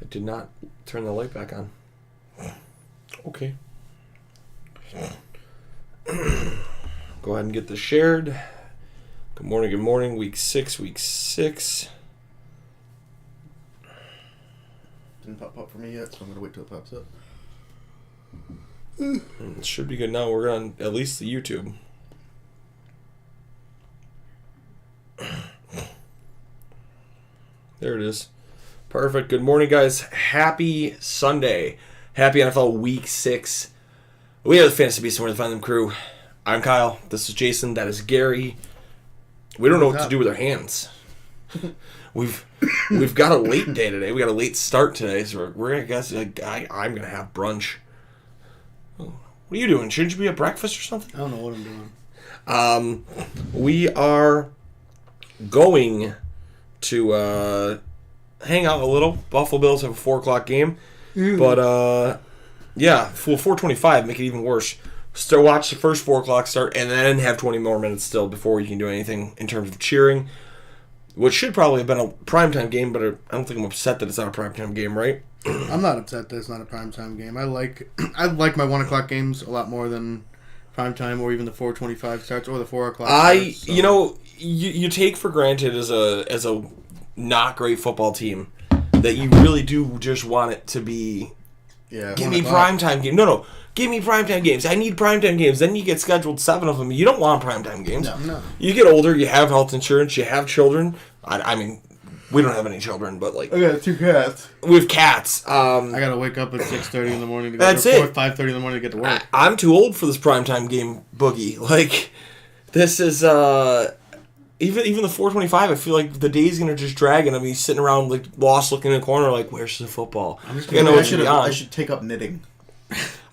I did not turn the light back on. Okay. Go ahead and get this shared. Good morning. Week 6. Didn't pop up for me yet, so I'm going to wait till it pops up. It should be good now. We're on at least the YouTube. There it is. Perfect. Good morning, guys. Happy Sunday. Happy NFL Week 6. We are the Fantasy Beasts and we're the Find Them crew. I'm Kyle. This is Jason. That is Gary. We don't know what to do with our hands. We've got a late day today. We got a late start today, so we're gonna guess. I'm gonna have brunch. What are you doing? Shouldn't you be at breakfast or something? I don't know what I'm doing. We are going to hang out a little. Buffalo Bills have a 4 o'clock game. But, yeah, 4:25, make it even worse. Still watch the first 4 o'clock start and then have 20 more minutes still before you can do anything in terms of cheering. Which should probably have been a primetime game, but I don't think I'm upset that it's not a primetime game, right? I'm not upset that it's not a primetime game. I like my 1 o'clock games a lot more than primetime or even the 4:25 starts or the 4 o'clock starts. So. You know, you take for granted as a not great football team that you really do just want it to be, give me primetime game. No, give me primetime games. I need primetime games. Then you get scheduled 7 of them. You don't want primetime games. No. You get older, you have health insurance, you have children. I mean, we don't have any children, but like... I got 2 cats. We have cats. I gotta wake up at 6:30 in the morning to go That's it. 5:30 in the morning to get to work. I'm too old for this primetime game boogie. Like, this is... Even the 4:25, I feel like the day's gonna just drag, and I'll be sitting around like lost, looking in the corner, like, "Where's the football?" I should take up knitting.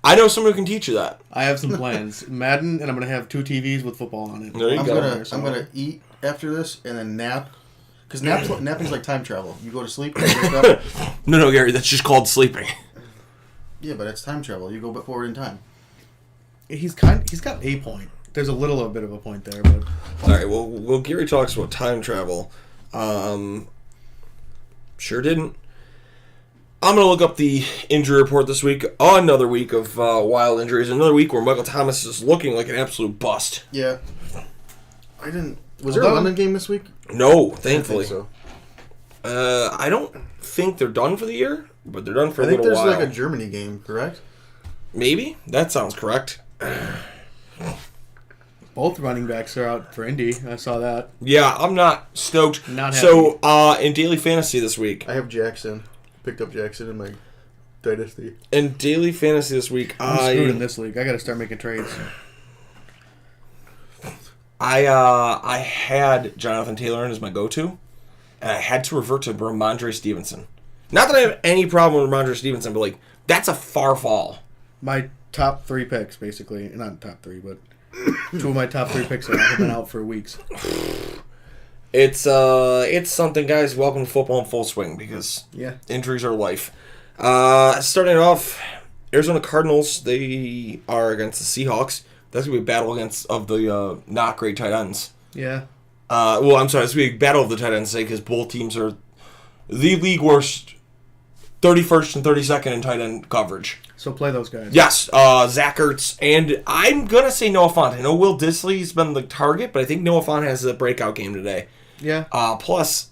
I know someone who can teach you that. I have some plans. Madden, and I'm gonna have 2 TVs with football on it. There you go. I'm gonna eat after this and then nap, because napping's like time travel. You go to sleep and you wake up. No, Gary, that's just called sleeping. Yeah, but it's time travel. You go forward in time. He's got a point. There's a little bit of a point there, but all right. Well, Gary talks about time travel. Sure didn't. I'm gonna look up the injury report this week. Another week of wild injuries. Another week where Michael Thomas is looking like an absolute bust. Yeah. I didn't. Was there a London game this week? No, thankfully. I think so. I don't think they're done for the year, but they're done for a little while. I think there's like a Germany game, correct? Maybe. That sounds correct. both running backs are out for Indy. I saw that. Yeah, I'm not stoked. Not happy. So, in daily fantasy this week, I have Jackson. Picked up Jackson in my dynasty. In daily fantasy this week, I'm screwed in this league. I got to start making trades. I had Jonathan Taylor in as my go-to, and I had to revert to Ramondre Stevenson. Not that I have any problem with Ramondre Stevenson, but like that's a far fall. My top 3 picks, basically, not top 3, but 2 of my top 3 picks have been out for weeks. It's something, guys. Welcome to football in full swing because injuries are life. Starting off, Arizona Cardinals. They are against the Seahawks. That's gonna be a battle of the not great tight ends. Yeah. Well, I'm sorry. It's gonna be a battle of the tight ends because both teams are the league worst, 31st and 32nd in tight end coverage. So play those guys. Yes, Zach Ertz, and I'm gonna say Noah Fant. I know Will Dissly's been the target, but I think Noah Fant has a breakout game today. Yeah. Plus,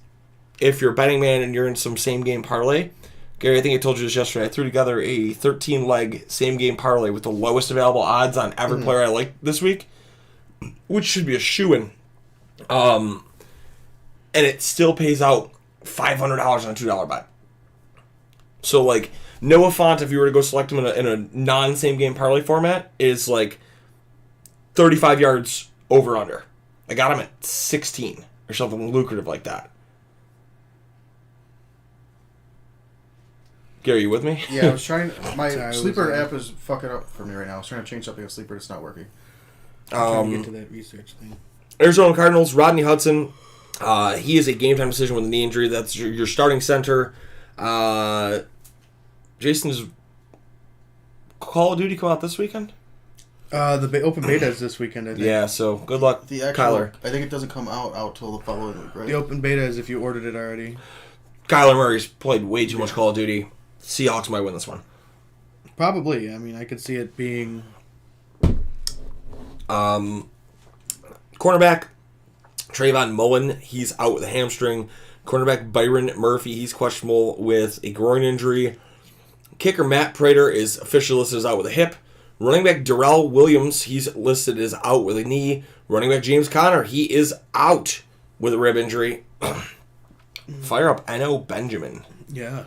if you're a betting man and you're in some same game parlay, Gary, I think I told you this yesterday. I threw together a 13-leg same game parlay with the lowest available odds on every player I like this week, which should be a shoo-in. And it still pays out $500 on a $2 bet. So, like, Noah Fant, if you were to go select him in a non-same game parlay format, is like 35 yards over under. I got him at 16 or something lucrative like that. Gary, you with me? Yeah, I was trying. My Sleeper app is fucking up for me right now. I was trying to change something on Sleeper. It's not working. I'm trying to get to that research thing. Arizona Cardinals, Rodney Hudson. He is a game-time decision with a knee injury. That's your starting center. Jason's Call of Duty come out this weekend? The open beta is this weekend, I think. Yeah, so good luck, Kyler. I think it doesn't come out till the following week, right? The open beta is if you ordered it already. Kyler Murray's played way too much Call of Duty. Seahawks might win this one. Probably. I mean, I could see it being... Cornerback, Trayvon Mullen, he's out with a hamstring. Cornerback Byron Murphy, he's questionable with a groin injury. Kicker Matt Prater is officially listed as out with a hip. Running back Darrell Williams, he's listed as out with a knee. Running back James Conner, he is out with a rib injury. Fire up Eno Benjamin. Yeah.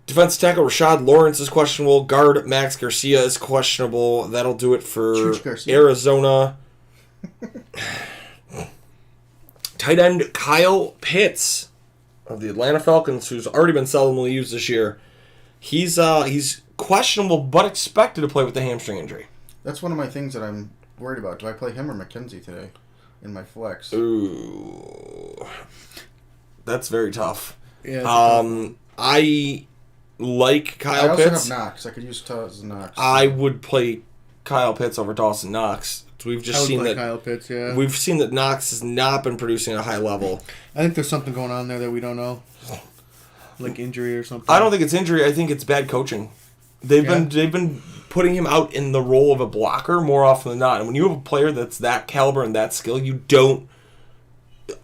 Defense tackle Rashad Lawrence is questionable. Guard Max Garcia is questionable. That'll do it for Arizona. Tight end Kyle Pitts of the Atlanta Falcons, who's already been seldomly used this year. He's questionable, but expected to play with the hamstring injury. That's one of my things that I'm worried about. Do I play him or McKenzie today in my flex? Ooh, that's very tough. Yeah. I like Kyle Pitts. I also have Knox. I could use Dawson Knox. I would play Kyle Pitts over Dawson Knox. We've just seen that Kyle Pitts, yeah. We've seen that Knox has not been producing at a high level. I think there's something going on there that we don't know, like injury or something. I don't think it's injury. I think it's bad coaching. They've been putting him out in the role of a blocker more often than not. And when you have a player that's that caliber and that skill, you don't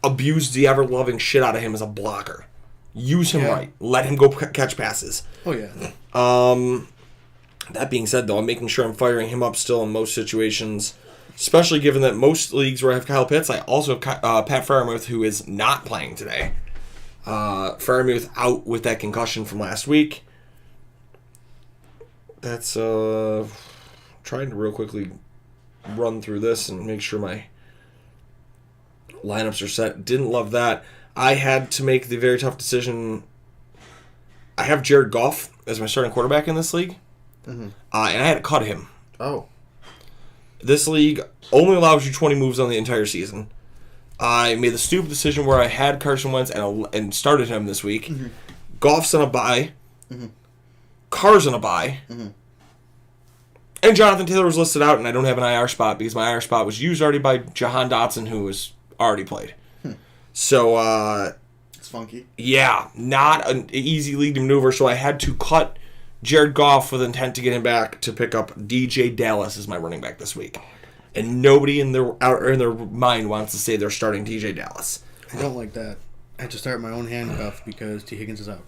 abuse the ever-loving shit out of him as a blocker. Use him right. Let him go catch passes. Oh, yeah. That being said, though, I'm making sure I'm firing him up still in most situations, especially given that most leagues where I have Kyle Pitts, I also have Pat Freiermuth, who is not playing today. Freiermuth out with that concussion from last week. That's trying to real quickly run through this and make sure my lineups are set. Didn't love that. I had to make the very tough decision. I have Jared Goff as my starting quarterback in this league, and I had to cut him. Oh. This league only allows you 20 moves on the entire season. I made the stupid decision where I had Carson Wentz and started him this week. Goff's on a bye. Carr's on a bye. And Jonathan Taylor was listed out, and I don't have an IR spot because my IR spot was used already by Jahan Dotson, who was already played. So, it's funky. Yeah, not an easy league to maneuver, so I had to cut Jared Goff with intent to get him back to pick up DJ Dallas as my running back this week. And nobody in their mind wants to say they're starting DJ Dallas. I don't like that. I have to start my own handcuff because T. Higgins is out.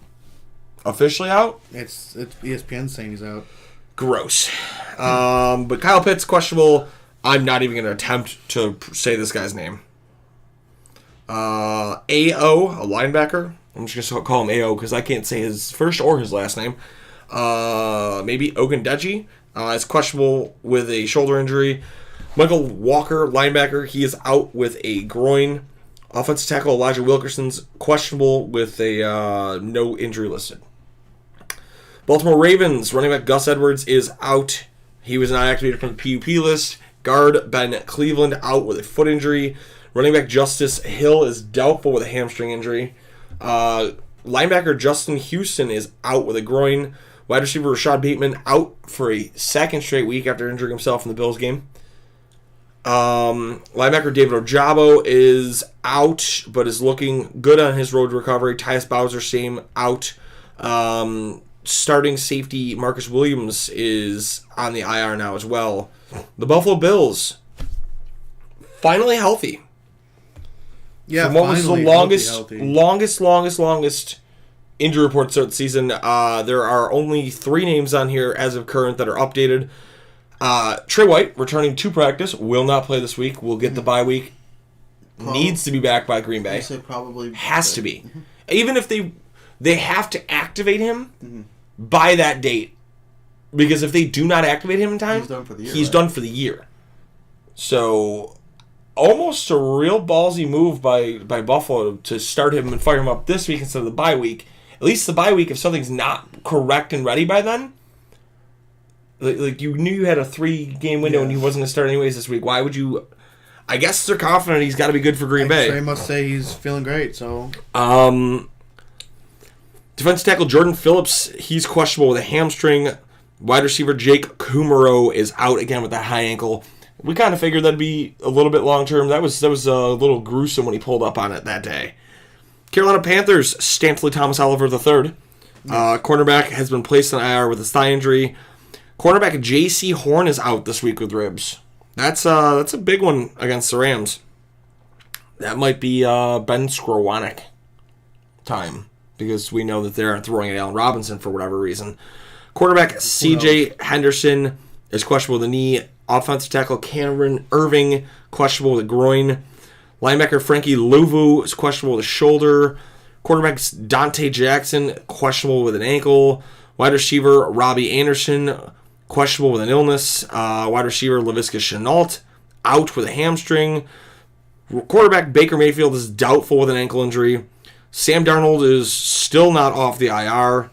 Officially out? It's ESPN saying he's out. Gross. But Kyle Pitts, questionable. I'm not even going to attempt to say this guy's name. AO, a linebacker. I'm just going to call him AO because I can't say his first or his last name. Maybe Ogundeji is questionable with a shoulder injury. Michael Walker, linebacker, he is out with a groin. Offensive tackle Elijah Wilkerson's questionable with a no injury listed. Baltimore Ravens, running back Gus Edwards is out. He was not activated from the PUP list. Guard Ben Cleveland out with a foot injury. Running back Justice Hill is doubtful with a hamstring injury. Linebacker Justin Houston is out with a groin. Wide receiver Rashad Bateman out for a second straight week after injuring himself in the Bills game. Linebacker David Ojabo is out, but is looking good on his road to recovery. Tyus Bowser, same, out. Starting safety Marcus Williams is on the IR now as well. The Buffalo Bills, finally healthy. Yeah, from what was the healthy. longest injury report to start the season. There are only 3 names on here as of current that are updated. Trey White, returning to practice, will not play this week. Will get the bye week. Needs to be back by Green Bay. I say probably has to be. Even if they have to activate him by that date. Because if they do not activate him in time, he's done for the year. Done for the year. So, almost a real ballsy move by Buffalo to start him and fire him up this week instead of the bye week. At least the bye week, if something's not correct and ready by then, like you knew you had a 3-game window and he wasn't going to start anyways this week. Why would you? I guess they're confident he's got to be good for Green Bay. They must say he's feeling great. So, defensive tackle Jordan Phillips, he's questionable with a hamstring. Wide receiver Jake Kumaro is out again with that high ankle. We kind of figured that'd be a little bit long term. That was a little gruesome when he pulled up on it that day. Carolina Panthers, Stanley Thomas Oliver III. Cornerback has been placed on IR with a thigh injury. Cornerback J.C. Horn is out this week with ribs. That's a big one against the Rams. That might be Ben Skowronek time, because we know that they're throwing at Allen Robinson for whatever reason. Quarterback C.J. Henderson is questionable with a knee. Offensive tackle Cameron Irving, questionable with a groin. Linebacker Frankie Louvu is questionable with a shoulder. Quarterback Dante Jackson, questionable with an ankle. Wide receiver Robbie Anderson, questionable with an illness. Wide receiver Laviska Shenault, out with a hamstring. Quarterback Baker Mayfield is doubtful with an ankle injury. Sam Darnold is still not off the IR.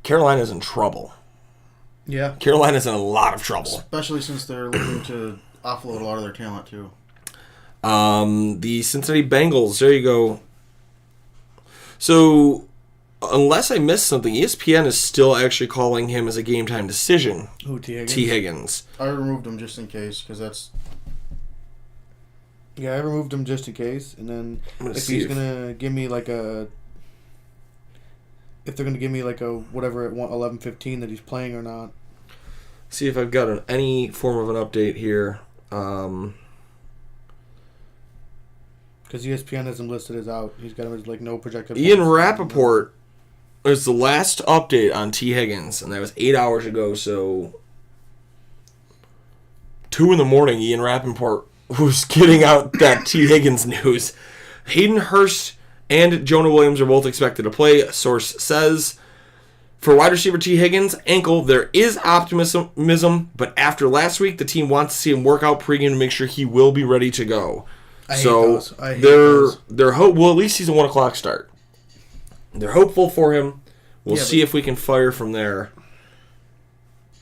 Carolina's in trouble. Yeah. Carolina's in a lot of trouble. Especially since they're looking to offload a lot of their talent, too. The Cincinnati Bengals, there you go. So, unless I missed something, ESPN is still actually calling him as a game-time decision. Who, T. Higgins? T. Higgins. I removed him just in case, because that's... Yeah, I removed him just in case, and then if he's going to give me like a... If they're going to give me like a whatever at 11:15 that he's playing or not. See if I've got any form of an update here. Because ESPN has him listed as out. He's got him as like no projected... Ian Rappaport is the last update on T. Higgins, and that was 8 hours ago, so... 2 in the morning, Ian Rappaport was getting out that T. Higgins news. Hayden Hurst and Jonah Williams are both expected to play, a source says. For wide receiver T. Higgins, ankle, there is optimism, but after last week, the team wants to see him work out pregame to make sure he will be ready to go. I hate those. They're well, at least he's a 1 o'clock start. They're hopeful for him. We'll see if we can fire from there.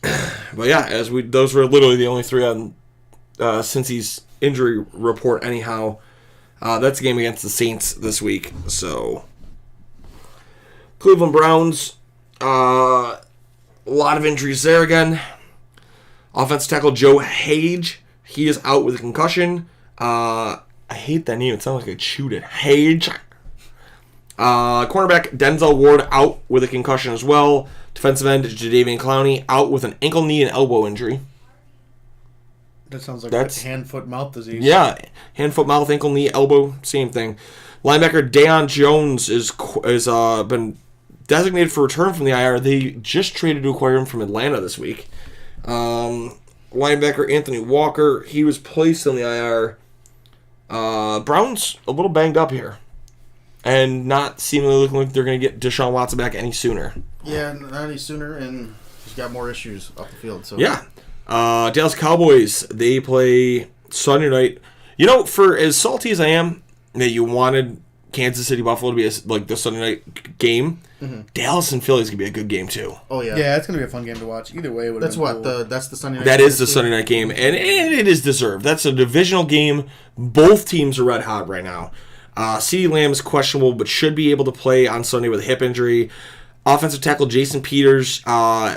But yeah, those were literally the only 3 on Cincy's injury report anyhow. That's a game against the Saints this week. So Cleveland Browns, a lot of injuries there again. Offensive tackle Joe Hage, he is out with a concussion. I hate that name. It sounds like I chewed it. Hage. Cornerback Denzel Ward out with a concussion as well. Defensive end Jadeveon Clowney out with an ankle, knee, and elbow injury. That sounds like hand, foot, mouth disease. Yeah, hand, foot, mouth, ankle, knee, elbow, same thing. Linebacker Deion Jones is been designated for return from the IR. They just traded to acquire him from Atlanta this week. Linebacker Anthony Walker, he was placed on the IR. Browns a little banged up here, and not seemingly looking like they're going to get Deshaun Watson back any sooner. Yeah, not any sooner, and he's got more issues off the field. So yeah. Dallas Cowboys, they play Sunday night. You know, for as salty as I am that you wanted Kansas City Buffalo to be like the Sunday night game, Dallas and Philly's going to be a good game too. Oh, yeah. Yeah, it's going to be a fun game to watch. Either way, that's what cool. That's the Sunday night. That is the Sunday night game, and it is deserved. That's a divisional game. Both teams are red hot right now. CeeDee Lamb is questionable, but should be able to play on Sunday with a hip injury. Offensive tackle Jason Peters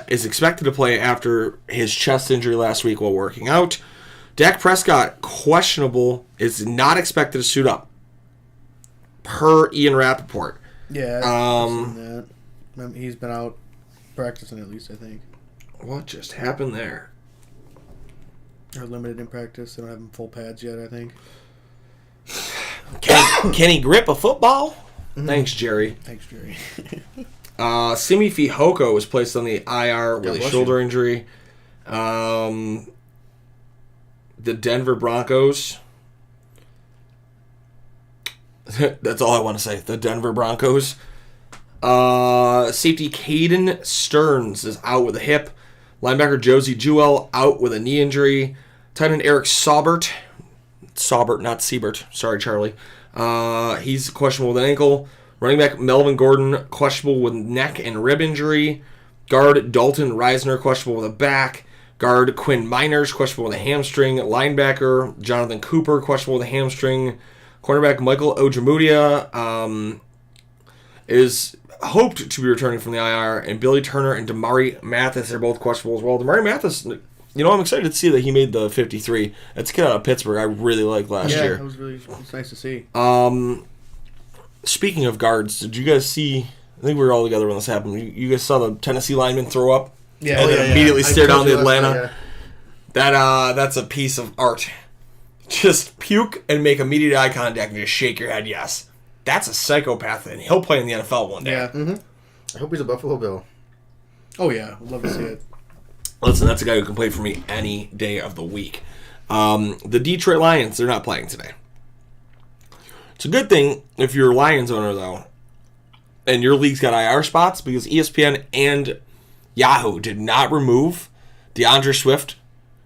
is expected to play after his chest injury last week while working out. Dak Prescott, questionable, is not expected to suit up, per Ian Rappaport. Yeah, I've seen that. He's been out practicing at least, I think. What just happened there? Or limited in practice. They don't have him full pads yet, I think. Can he grip a football? Thanks, Jerry. Thanks, Jerry. Simi Fehoko was placed on the IR with a shoulder injury. The Denver Broncos. That's all I want to say. The Denver Broncos. Safety Caden Stearns is out with a hip. Linebacker Josie Jewell out with a knee injury. Tight end Eric Saubert, not Siebert. Sorry, Charlie. He's questionable with an ankle. Running back Melvin Gordon, questionable with neck and rib injury. Guard Dalton Reisner, questionable with a back. Guard Quinn Miners, questionable with a hamstring. Linebacker Jonathan Cooper, questionable with a hamstring. Cornerback Michael Ojemudia is hoped to be returning from the IR. And Billy Turner and Damari Mathis are both questionable as well. Damari Mathis, you know, I'm excited to see that he made the 53. That's a kid out of Pittsburgh I really liked last year. Yeah, it was nice to see. Speaking of guards, did you guys see? I think we were all together when this happened. You guys saw the Tennessee lineman throw up, Yeah. and then immediately stare down the Atlanta. Night, That's a piece of art. Just puke and make immediate eye contact and just shake your head. Yes, that's a psychopath, and he'll play in the NFL one day. Yeah. Mm-hmm. I hope he's a Buffalo Bill. Oh yeah, would love to see it. Listen, that's a guy who can play for me any day of the week. The Detroit Lions, they're not playing today. It's a good thing if you're a Lions owner, though, and your league's got IR spots, because ESPN and Yahoo did not remove DeAndre Swift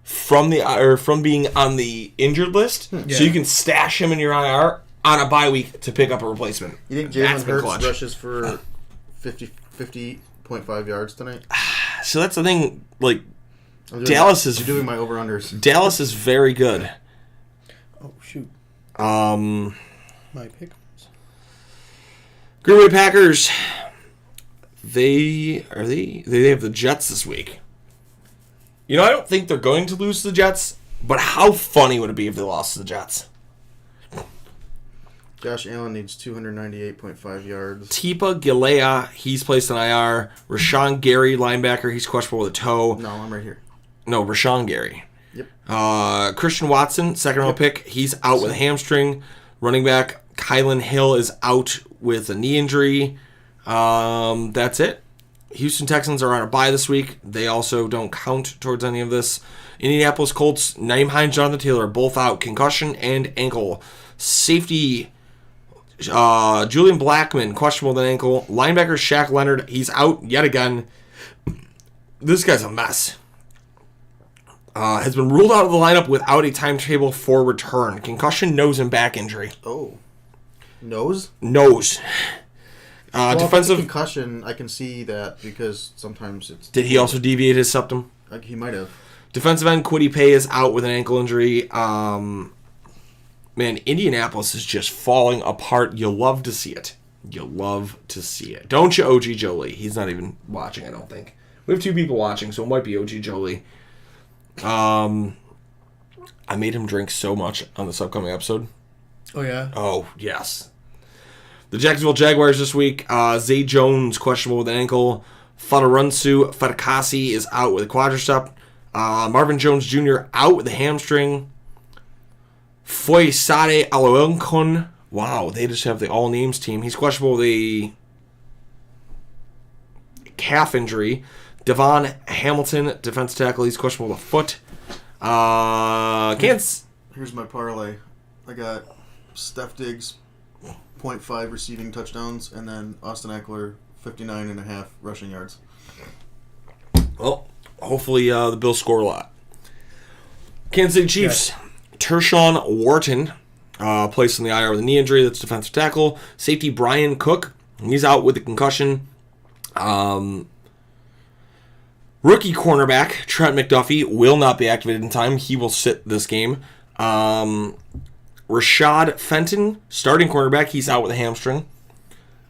from being on the injured list, so you can stash him in your IR on a bye week to pick up a replacement. You think That's Jalen been Hurts clutch. rushes for 50.5 yards tonight? So that's the thing. Like, Dallas is doing my over-unders. Dallas is very good. Oh shoot. My pick. Green Bay Packers. They have the Jets this week. You know, I don't think they're going to lose to the Jets, but how funny would it be if they lost to the Jets? Josh Allen needs 298.5 yards. Tipa Galea, he's placed on IR. Rashawn Gary, linebacker, he's questionable with a toe. No, I'm right here. No, Rashawn Gary. Yep. Christian Watson, second round pick, he's out with a hamstring. Running back Kylan Hill is out with a knee injury. That's it. Houston Texans are on a bye this week. They also don't count towards any of this. Indianapolis Colts, Naeem Hines, Jonathan Taylor, both out. Concussion and ankle. Safety, Julian Blackmon, questionable with an ankle. Linebacker Shaq Leonard, he's out yet again. This guy's a mess. Has been ruled out of the lineup without a timetable for return. Concussion, nose, and back injury. Oh. Nose? Nose. Well, Defensive concussion, I can see that because sometimes it's... Did he also deviate his septum? He might have. Defensive end Kwity Paye is out with an ankle injury. Man, Indianapolis is just falling apart. You'll love to see it. You'll love to see it. Don't you, OG Jolie? He's not even watching, I don't think. We have two people watching, so it might be OG Jolie. I made him drink so much on this upcoming episode. Oh yeah. Oh, yes. The Jacksonville Jaguars this week. Zay Jones, questionable with an ankle. Fadarunsu Fatakasi is out with a quadricep. Marvin Jones Jr. out with a hamstring. Foyesade Aloenkun. Wow, they just have the all-names team. He's questionable with a calf injury. Devon Hamilton, defense tackle. He's questionable with a foot. Here's my parlay. I got Steph Diggs, 0.5 receiving touchdowns, and then Austin Eckler, 59.5 rushing yards. Well, hopefully the Bills score a lot. Kansas City Chiefs. Tershawn Wharton, placed in the IR with a knee injury. That's defensive tackle. Safety Brian Cook. He's out with a concussion. Rookie cornerback Trent McDuffie will not be activated in time. He will sit this game. Rashad Fenton, starting cornerback. He's out with a hamstring.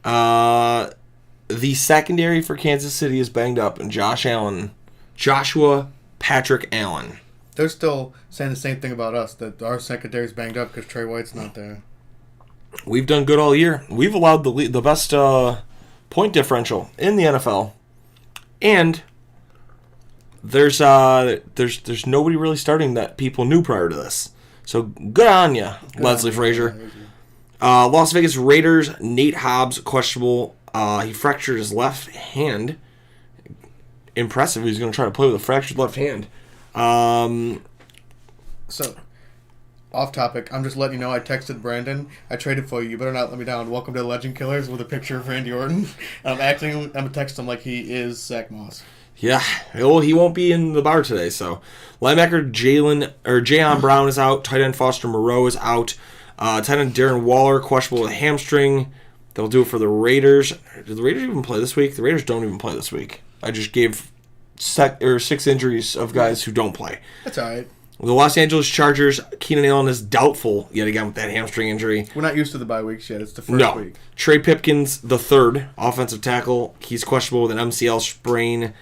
The secondary for Kansas City is banged up, and Joshua Patrick Allen. They're still saying the same thing about us, that our secondary's banged up because Trey White's not there. We've done good all year. We've allowed the best point differential in the NFL, and there's nobody really starting that people knew prior to this. So good on you, Leslie Frazier. Las Vegas Raiders, Nate Hobbs, questionable. He fractured his left hand. Impressive. He's going to try to play with a fractured left hand. So, off topic, I'm just letting you know I texted Brandon. I traded for you. You better not let me down. Welcome to the Legend Killers with a picture of Randy Orton. I'm texting him like he is Zach Moss. Yeah, well, he won't be in the bar today. So, linebacker Jayon Brown is out. Tight end Foster Moreau is out. Tight end Darren Waller, questionable with a hamstring. They'll do it for the Raiders. Did the Raiders even play this week? The Raiders don't even play this week. I just gave 6 injuries of guys who don't play. That's all right. The Los Angeles Chargers, Keenan Allen is doubtful yet again with that hamstring injury. We're not used to the bye weeks yet. It's the first week. Trey Pipkins, the third offensive tackle. He's questionable with an MCL sprain.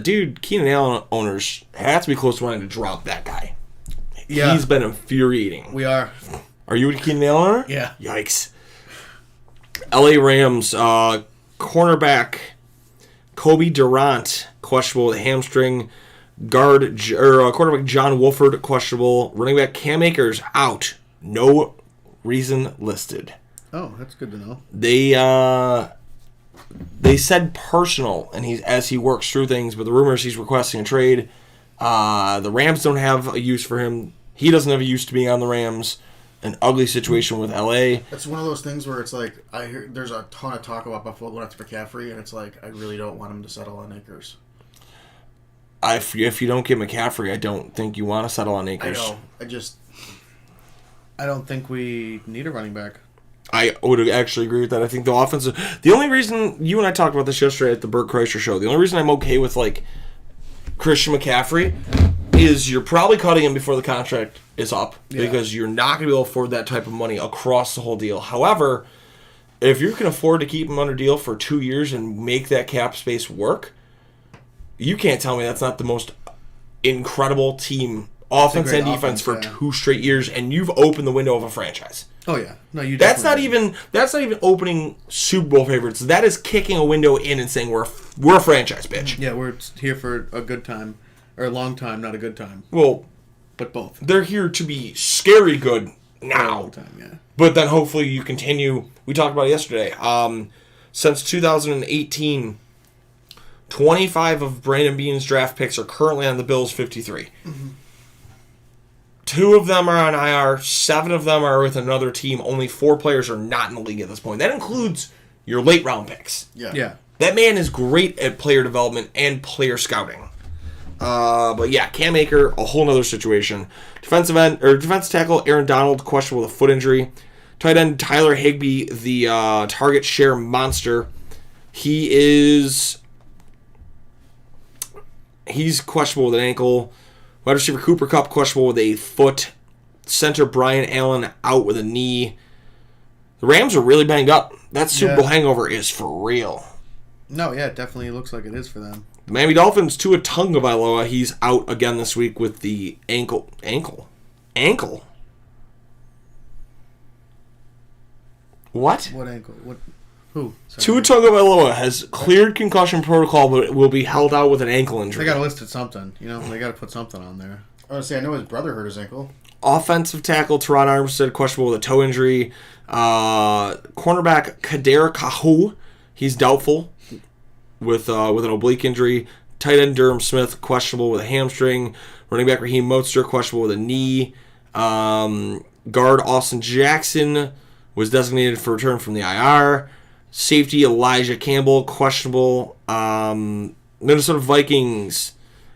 Dude, Keenan Allen owners have to be close to wanting to drop that guy. Yeah. He's been infuriating. We are. Are you a Keenan Allen owner? Yeah. Yikes. LA Rams, cornerback Kobe Durant, questionable with a hamstring. Quarterback John Wolford, questionable. Running back Cam Akers, out. No reason listed. Oh, that's good to know. They said personal, and as he works through things, but the rumor is he's requesting a trade. The Rams don't have a use for him. He doesn't have a use to being on the Rams. An ugly situation with LA. It's one of those things where it's like I hear there's a ton of talk about Buffalo going after McCaffrey, and it's like I really don't want him to settle on Akers. If you don't get McCaffrey, I don't think you want to settle on Akers. I know. I don't think we need a running back. I would actually agree with that. I think the offensive... The only reason... You and I talked about this yesterday at the Burt Kreischer show. The only reason I'm okay with, Christian McCaffrey is you're probably cutting him before the contract is up because you're not going to be able to afford that type of money across the whole deal. However, if you can afford to keep him under deal for 2 years and make that cap space work, you can't tell me that's not the most incredible team, offense and defense, for 2 straight years, and you've opened the window of a franchise. Oh yeah, no, you. That's not even opening Super Bowl favorites. That is kicking a window in and saying we're a franchise, bitch. Yeah, we're here for a good time or a long time, not a good time. Well, but both. They're here to be scary good now. Time, yeah. But then hopefully you continue. We talked about it yesterday. Since 2018, 25 of Brandon Beane's draft picks are currently on the Bills' 53. Mm-hmm. 2 of them are on IR. 7 of them are with another team. Only 4 players are not in the league at this point. That includes your late round picks. Yeah. That man is great at player development and player scouting. But yeah, Cam Akers, a whole other situation. Defensive tackle Aaron Donald, questionable with a foot injury. Tight end Tyler Higbee, the target share monster. He's questionable with an ankle. Wide receiver Cooper Kupp, questionable with a foot. Center Brian Allen, out with a knee. The Rams are really banged up. That Super Bowl hangover is for real. No, yeah, it definitely looks like it is for them. The Miami Dolphins, Tua Tagovailoa, he's out again this week with the ankle. What? What ankle? What? Who? Tua Tagovailoa has cleared concussion protocol, but will be held out with an ankle injury. They got to list it something. They got to put something on there. I know his brother hurt his ankle. Offensive tackle Teron Armstead, questionable with a toe injury. Cornerback Kader Kahu, he's doubtful with an oblique injury. Tight end Durham Smith, questionable with a hamstring. Running back Raheem Mostert, questionable with a knee. Guard Austin Jackson was designated for return from the IR. Safety Elijah Campbell, questionable. Minnesota Vikings,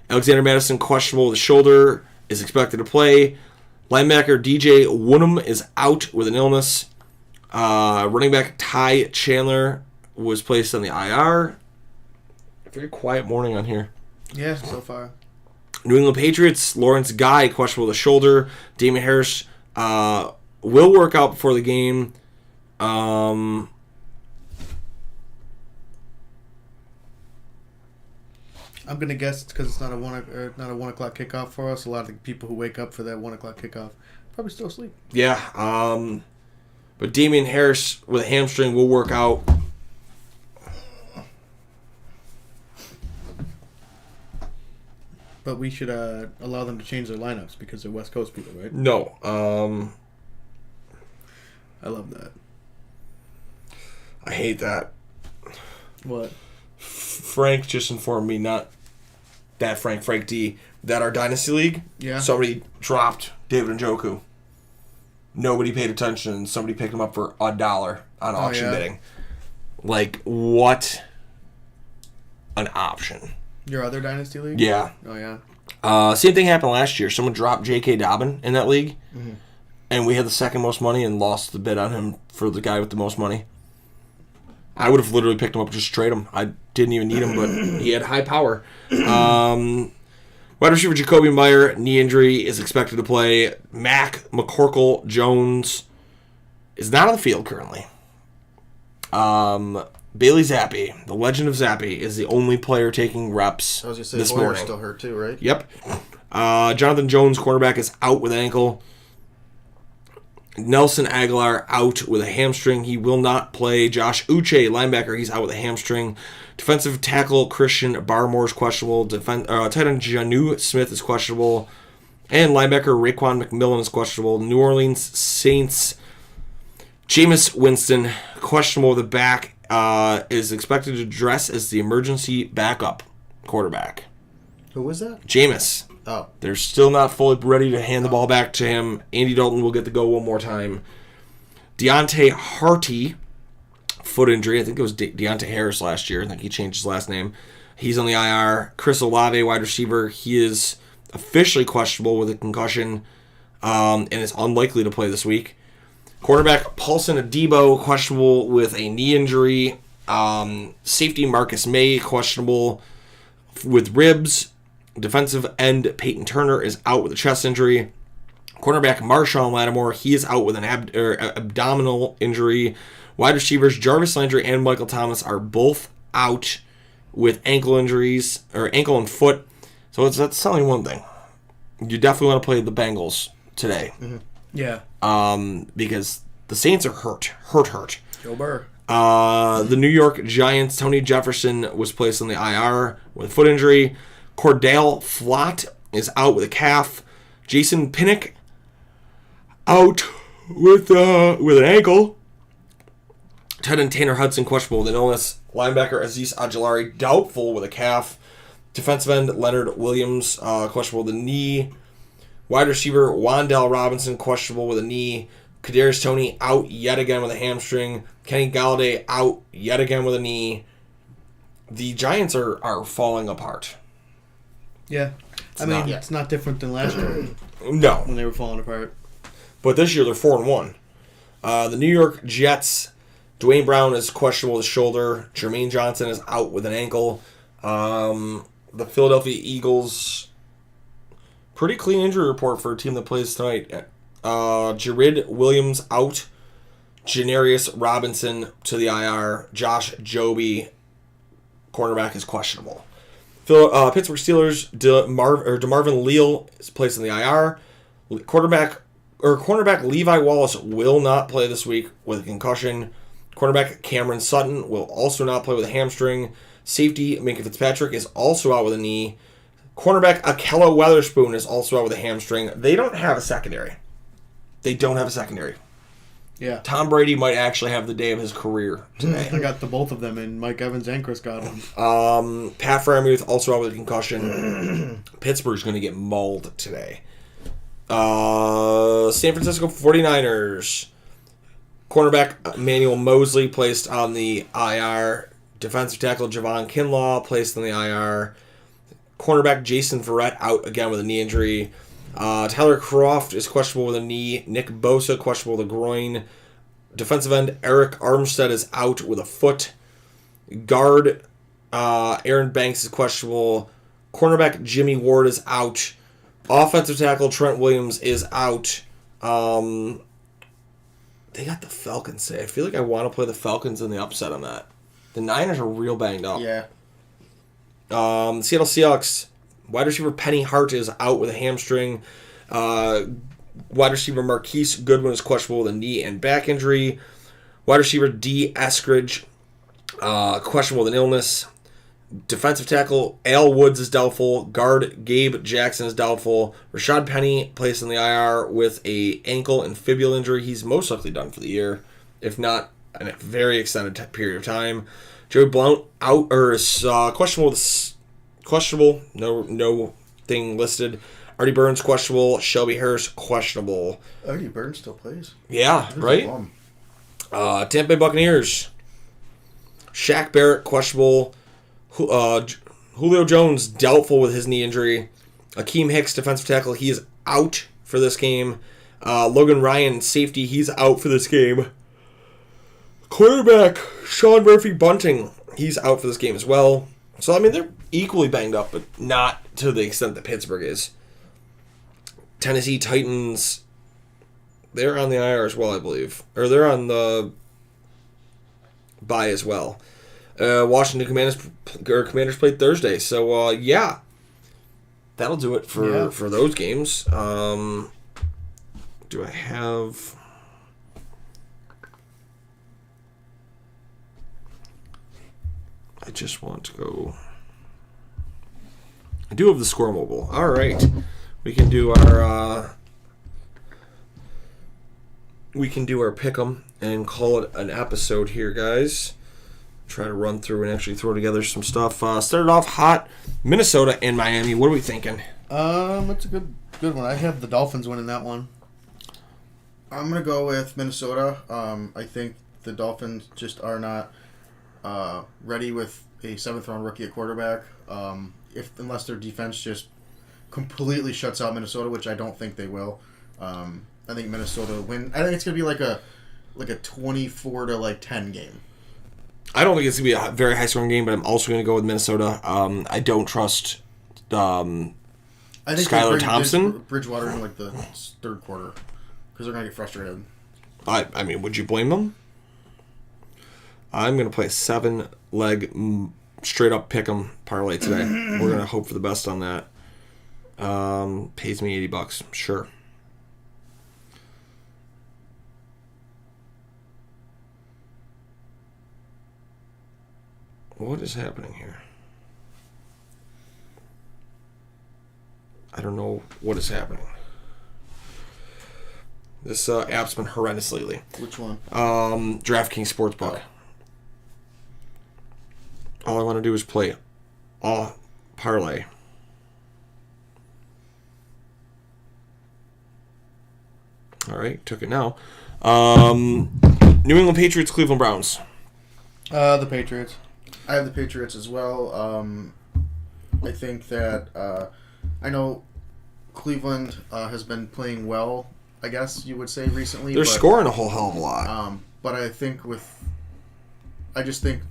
Alexander Madison, questionable with a shoulder, is expected to play. Linebacker DJ Woonham is out with an illness. Running back Ty Chandler was placed on the IR. Very quiet morning on here. Yeah, so far. New England Patriots, Lawrence Guy, questionable with a shoulder. Damian Harris will work out before the game. I'm gonna guess it's because it's not a 1 o'clock kickoff for us. A lot of the people who wake up for that 1 o'clock kickoff probably still asleep. Yeah, but Damian Harris with a hamstring will work out. But we should allow them to change their lineups because they're West Coast people, right? No, I love that. I hate that. What? Frank just informed me, not that Frank D, that our Dynasty League, somebody dropped David Njoku. Nobody paid attention, and somebody picked him up for $1 on auction bidding. What an option. Your other Dynasty League? Yeah. Oh, yeah. Same thing happened last year. Someone dropped J.K. Dobbin in that league, and we had the second most money and lost the bid on him for the guy with the most money. I would have literally picked him up just to trade him. I didn't even need him, but he had high power. Wide receiver Jacoby Meyer, knee injury, is expected to play. Mac McCorkle Jones is not on the field currently. Bailey Zappi, the legend of Zappi, is the only player taking reps I was going to say, this Boyer's morning. still hurt too, right? Yep. Jonathan Jones, cornerback, is out with an ankle. Nelson Aguilar out with a hamstring. He will not play. Josh Uche, linebacker, he's out with a hamstring. Defensive tackle Christian Barmore is questionable. Tight end Jonnu Smith is questionable. And linebacker Raekwon McMillan is questionable. New Orleans Saints Jameis Winston, questionable with the back, is expected to dress as the emergency backup quarterback. Who was that? Jameis. Oh. They're still not fully ready to hand the ball back to him. Andy Dalton will get to go one more time. Deontay Harty, foot injury. I think it was Deontay Harris last year. I think he changed his last name. He's on the IR. Chris Olave, wide receiver. He is officially questionable with a concussion and is unlikely to play this week. Quarterback Paulson Adebo, questionable with a knee injury. Safety Marcus May, questionable with ribs. Defensive end Peyton Turner is out with a chest injury. Cornerback Marshawn Lattimore, he is out with an abdominal injury. Wide receivers Jarvis Landry and Michael Thomas are both out with ankle injuries, or ankle and foot. So that's telling you one thing. You definitely want to play the Bengals today. Mm-hmm. Yeah. Because the Saints are hurt. Joe Burr. The New York Giants, Tony Jefferson was placed on the IR with a foot injury. Cordell Flott is out with a calf. Jason Pinnock out with an ankle. Tight end Tanner Hudson questionable with an illness. Linebacker Azeez Ojulari doubtful with a calf. Defensive end Leonard Williams questionable with a knee. Wide receiver Wan'Dale Robinson questionable with a knee. Kadarius Toney out yet again with a hamstring. Kenny Galladay out yet again with a knee. The Giants are falling apart. Yeah. It's not different than last year. No. When they were falling apart. But this year they're 4-1. The New York Jets, Dwayne Brown is questionable with his shoulder. Jermaine Johnson is out with an ankle. The Philadelphia Eagles, pretty clean injury report for a team that plays tonight. Jared Williams out. Janarius Robinson to the IR. Josh Joby, cornerback, is questionable. Pittsburgh Steelers, DeMarvin Leal is placed in the IR. Cornerback Levi Wallace will not play this week with a concussion. Cornerback Cameron Sutton will also not play with a hamstring. Safety Minkah Fitzpatrick is also out with a knee. Cornerback Akello Weatherspoon is also out with a hamstring. They don't have a secondary. Yeah. Tom Brady might actually have the day of his career today. I got both of them, and Mike Evans and Chris Godwin. Pat Freiermuth also out with a concussion. Pittsburgh's going to get mauled today. San Francisco 49ers. Cornerback Emmanuel Mosley placed on the IR. Defensive tackle Javon Kinlaw placed on the IR. Cornerback Jason Verrett out again with a knee injury. Tyler Kroft is questionable with a knee. Nick Bosa questionable with a groin. Defensive end Eric Armstead is out with a foot. Guard Aaron Banks is questionable. Cornerback Jimmy Ward is out. Offensive tackle Trent Williams is out. They got the Falcons today. I feel like I want to play the Falcons in the upset on that. The Niners are real banged up. Yeah. Seattle Seahawks, wide receiver Penny Hart is out with a hamstring. Wide receiver Marquise Goodwin is questionable with a knee and back injury. Wide receiver D. Eskridge, questionable with an illness. Defensive tackle Al Woods is doubtful. Guard Gabe Jackson is doubtful. Rashad Penny placed in the IR with a ankle and fibula injury. He's most likely done for the year, if not in a very extended period of time. Joey Blount out or is questionable. No thing listed. Artie Burns questionable. Shelby Harris questionable. Artie Burns still plays. Yeah, right. Tampa Bay Buccaneers. Shaq Barrett questionable. Julio Jones doubtful with his knee injury. Akeem Hicks, defensive tackle, he is out for this game. Logan Ryan, safety, he's out for this game. Quarterback Sean Murphy Bunting, he's out for this game as well. So, I mean, they're equally banged up, but not to the extent that Pittsburgh is. Tennessee Titans, they're on the IR as well, I believe. Or they're on the bye as well. Washington Commanders played Thursday. So, yeah. That'll do it for those games. Do I have... just want to go. I do have the score mobile. All right, we can do our pick'em and call it an episode here, guys. Try to run through and actually throw together some stuff. Started off hot, Minnesota and Miami. What are we thinking? It's a good one. I have the Dolphins winning that one. I'm going to go with Minnesota. I think the Dolphins just are not ready with a 7th-round rookie at quarterback. Unless their defense just completely shuts out Minnesota, which I don't think they will. I think Minnesota win. I think it's going to be like a 24-10 game. I don't think it's going to be a very high-scoring game, but I'm also going to go with Minnesota. I don't trust Skylar Thompson. Bridgewater in like the third quarter because they're going to get frustrated. I mean, would you blame them? I'm going to play a 7-leg straight-up pick'em parlay today. We're going to hope for the best on that. Pays me $80. Sure. What is happening here? I don't know what is happening. This app's been horrendous lately. Which one? DraftKings Sportsbook. All I want to do is play all parlay. All right, took it now. New England Patriots, Cleveland Browns. The Patriots. I have the Patriots as well. I think that I know Cleveland has been playing well, I guess you would say, recently. They're scoring a whole hell of a lot. But I think I just think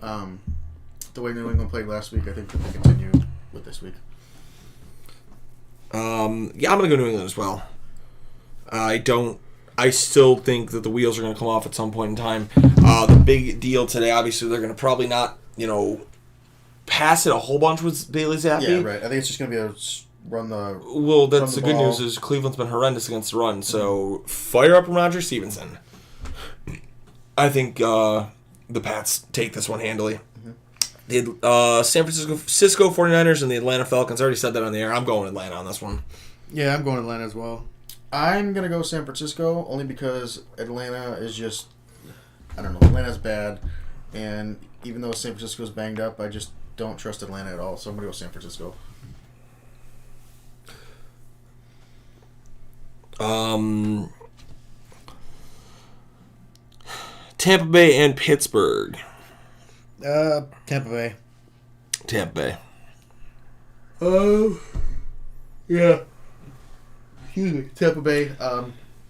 the way New England played last week, I think that they continue with this week. Yeah, I'm going to go New England as well. I still think that the wheels are going to come off at some point in time. The big deal today, obviously, they're going to probably not, pass it a whole bunch with Bailey Zappi. Yeah, right. I think it's just going to be a run the. Well, that's the good news is Cleveland's been horrendous against the run. So fire up Roger Stevenson. I think the Pats take this one handily. The San Francisco 49ers and the Atlanta Falcons. I already said that on the air. I'm going Atlanta on this one. Yeah, I'm going Atlanta as well. I'm going to go San Francisco only because Atlanta is just, I don't know, Atlanta's bad. And even though San Francisco's banged up, I just don't trust Atlanta at all. So I'm going to go San Francisco. Tampa Bay and Pittsburgh. Tampa Bay. Tampa Bay. Yeah. Excuse me. Tampa Bay.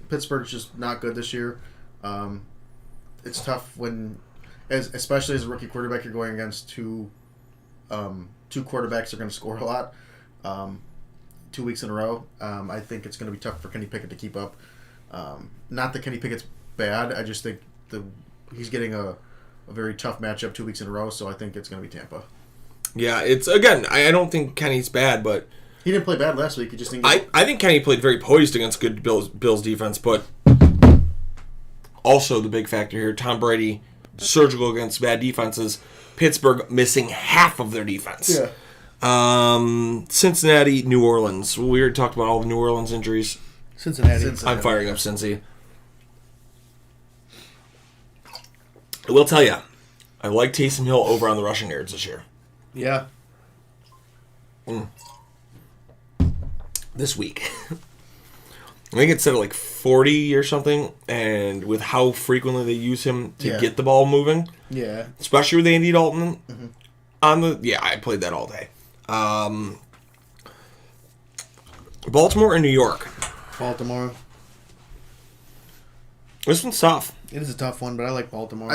Pittsburgh's just not good this year. It's tough when, especially as a rookie quarterback, you're going against two quarterbacks that are going to score a lot. 2 weeks in a row. I think it's going to be tough for Kenny Pickett to keep up. Not that Kenny Pickett's bad. I just think he's getting a very tough matchup 2 weeks in a row, so I think it's going to be Tampa. Yeah, it's, again, I don't think Kenny's bad, but... He didn't play bad last week. He just didn't I think Kenny played very poised against good Bills defense, but also the big factor here, Tom Brady, surgical against bad defenses, Pittsburgh missing half of their defense. Yeah. Cincinnati, New Orleans. We already talked about all the New Orleans injuries. Cincinnati. I'm firing up Cincy. I will tell you, I like Taysom Hill over on the rushing yards this year. Yeah. This week. I think it's set at like 40 or something, and with how frequently they use him to get the ball moving. Yeah. Especially with Andy Dalton. I played that all day. Baltimore and New York. Baltimore. This one's tough. It is a tough one, but I like Baltimore.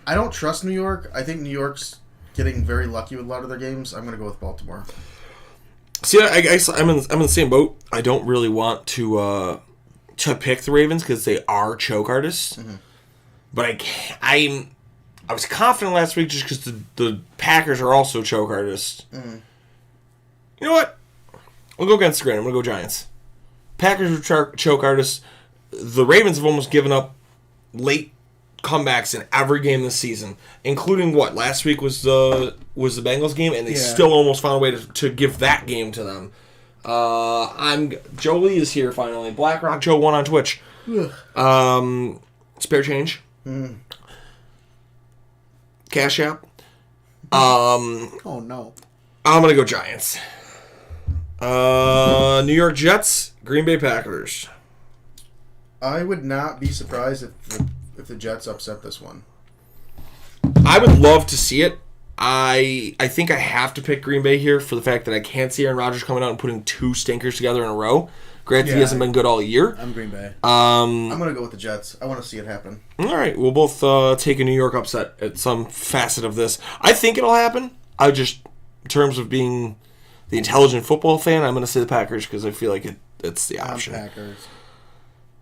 I don't trust New York. I think New York's getting very lucky with a lot of their games. I'm going to go with Baltimore. See, I guess I'm in the same boat. I don't really want to pick the Ravens because they are choke artists. But I was confident last week just because the Packers are also choke artists. You know what? I'll go against the grain. I'm going to go Giants. Packers are choke artists. The Ravens have almost given up late comebacks in every game this season, including what last week was the Bengals game, and they still almost found a way to give that game to them. Joe Lee is here finally. BlackRock Joe 1 on Twitch. Spare change. Cash App. Oh no. I'm gonna go Giants. New York Jets, Green Bay Packers. I would not be surprised if the Jets upset this one. I would love to see it. I think I have to pick Green Bay here for the fact that I can't see Aaron Rodgers coming out and putting two stinkers together in a row. Granted, he hasn't been good all year. I'm Green Bay. I'm going to go with the Jets. I want to see it happen. All right. We'll both take a New York upset at some facet of this. I think it'll happen. In terms of being the intelligent football fan, I'm going to say the Packers because I feel like it's the option. Packers.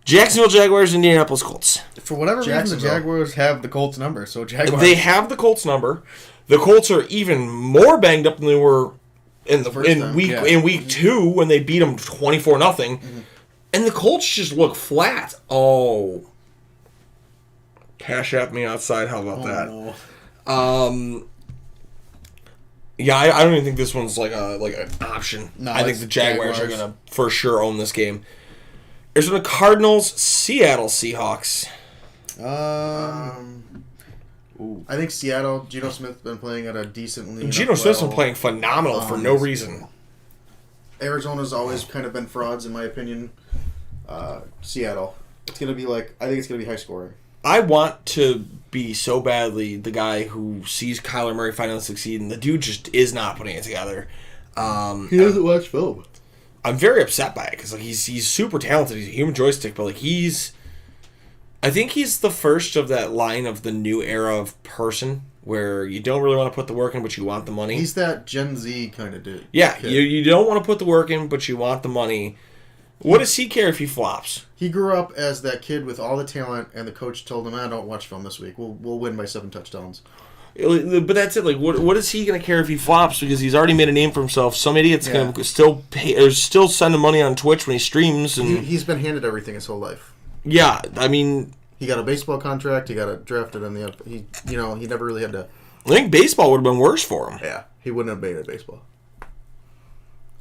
Jacksonville Jaguars, Indianapolis Colts. For whatever reason, the Jaguars have the Colts number. So Jaguars. They have the Colts number. The Colts are even more banged up than they were in week 2 when they beat them 24-0. Mm-hmm. And the Colts just look flat. Oh. Cash at me outside. How about that? No. Yeah, I don't even think this one's like an option. No, I think the Jaguars are going to for sure own this game. Arizona Cardinals, Seattle Seahawks. I think Seattle, Geno Smith's been playing at a decently. Geno Smith's been playing phenomenal for no reason. Arizona's always kind of been frauds, in my opinion. Seattle. I think it's going to be high scoring. I want to be so badly the guy who sees Kyler Murray finally succeed, and the dude just is not putting it together. He doesn't watch film. I'm very upset by it because he's super talented. He's a human joystick, but I think he's the first of that line of the new era of person where you don't really want to put the work in, but you want the money. He's that Gen Z kind of dude. Yeah, you don't want to put the work in, but you want the money. What does he care if he flops? He grew up as that kid with all the talent, and the coach told him, "Don't watch film this week. We'll win by 7 touchdowns." But that's it. Like, what is he going to care if he flops? Because he's already made a name for himself. Some idiot's going to still pay, or still send him money on Twitch when he streams. And he's been handed everything his whole life. Yeah, I mean, he got a baseball contract. He got drafted in the. He never really had to. I think baseball would have been worse for him. Yeah, he wouldn't have made it baseball.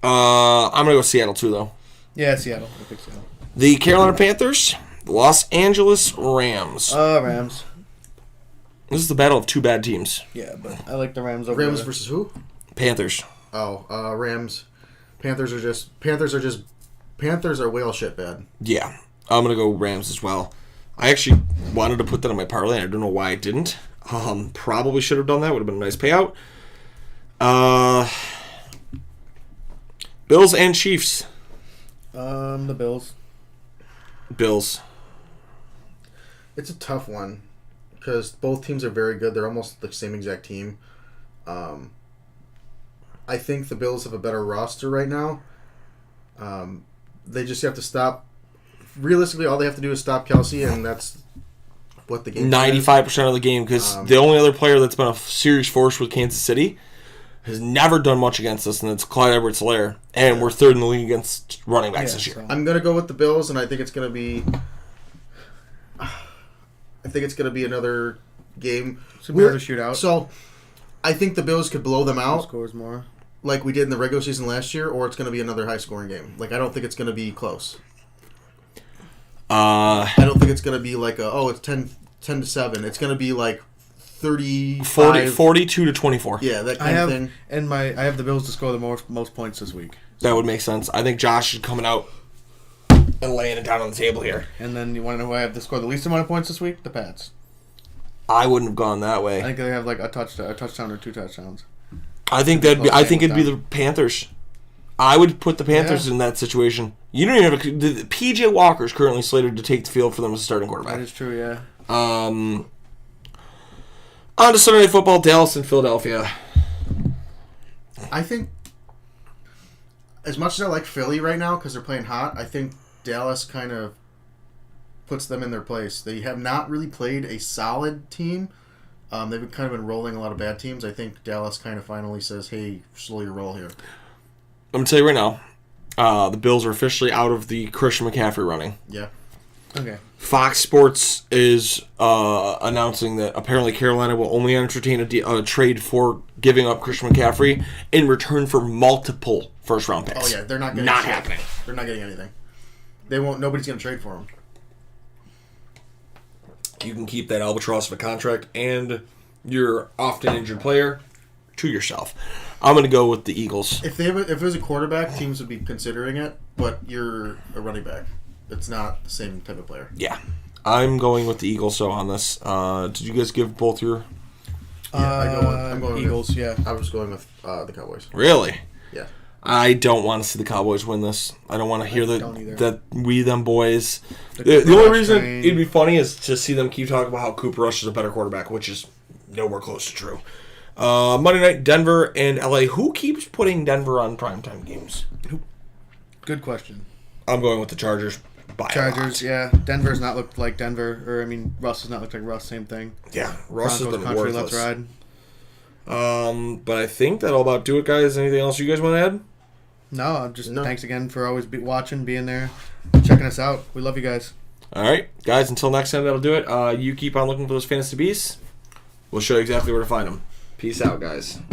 I'm gonna go Seattle too, though. Yeah, Seattle. I think so. The Carolina Panthers, Los Angeles Rams. Rams. This is the battle of two bad teams. Yeah, but I like the Rams over Rams versus who? Panthers. Oh, Rams. Panthers are whale shit bad. Yeah, I'm gonna go Rams as well. I actually wanted to put that on my parlay, and I don't know why I didn't. Probably should have done that. Would have been a nice payout. Bills and Chiefs. The Bills. Bills. It's a tough one because both teams are very good. They're almost the same exact team. I think the Bills have a better roster right now. They just have to stop. Realistically, all they have to do is stop Kelsey, and that's what the game. 95% of the game, because the only other player that's been a serious force with Kansas City has never done much against us, and it's Clyde Edwards-Helaire, and we're third in the league against running backs this year. So. I'm gonna go with the Bills, and I think it's gonna be. I think it's gonna be another game. We're a shootout. So, I think the Bills could blow them out. Who scores more? Like we did in the regular season last year, or it's going to be another high-scoring game. Like, I don't think it's going to be close. I don't think it's going to be like it's 10-7. It's going to be like 42 to 24. Yeah, that kind of thing. And I have the Bills to score the most points this week. That would make sense. I think Josh is coming out and laying it down on the table here. And then you want to know who I have to score the least amount of points this week? The Pats. I wouldn't have gone that way. I think they have like a touchdown or 2 touchdowns. I think it'd be the Panthers. I would put the Panthers in that situation. You don't even have PJ Walker's currently slated to take the field for them as a starting quarterback. That is true, yeah. On to Sunday Night Football, Dallas and Philadelphia. I think, as much as I like Philly right now because they're playing hot, I think Dallas kind of puts them in their place. They have not really played a solid team. They've kind of been rolling a lot of bad teams. I think Dallas kind of finally says, hey, slow your roll here. I'm going to tell you right now, the Bills are officially out of the Christian McCaffrey running. Yeah. Okay. Fox Sports is announcing that apparently Carolina will only entertain a trade for giving up Christian McCaffrey in return for multiple first-round picks. Oh yeah, they're not getting Not shit. happening. They're not getting anything. They won't. Nobody's gonna trade for him. You can keep that albatross of a contract and your often injured player to yourself. I'm going to go with the Eagles. If it was a quarterback, teams would be considering it. But you're a running back. It's not the same type of player. Yeah. I'm going with the Eagles, so on this. Did you guys give both your... I'm going Eagles, with, yeah. I was going with the Cowboys. Really? Yeah. I don't want to see the Cowboys win this. I don't want to hear don't either. that we, them boys. The The Cooper only Rush reason train. it'd be funny is to see them keep talking about how Cooper Rush is a better quarterback, which is nowhere close to true. Monday night, Denver and LA. Who keeps putting Denver on primetime games? Good question. I'm going with the Chargers. By a Chargers, lot. yeah. Denver's not looked like Denver, Russ has not looked like Russ. Same thing. Yeah, Russ has Broncos been country, let's worthless. ride. But I think that'll about do it, guys. Anything else you guys want to add? No, thanks again for always watching, being there, checking us out. We love you guys. All right, guys. Until next time, that'll do it. You keep on looking for those fantasy beasts. We'll show you exactly where to find them. Peace out, guys.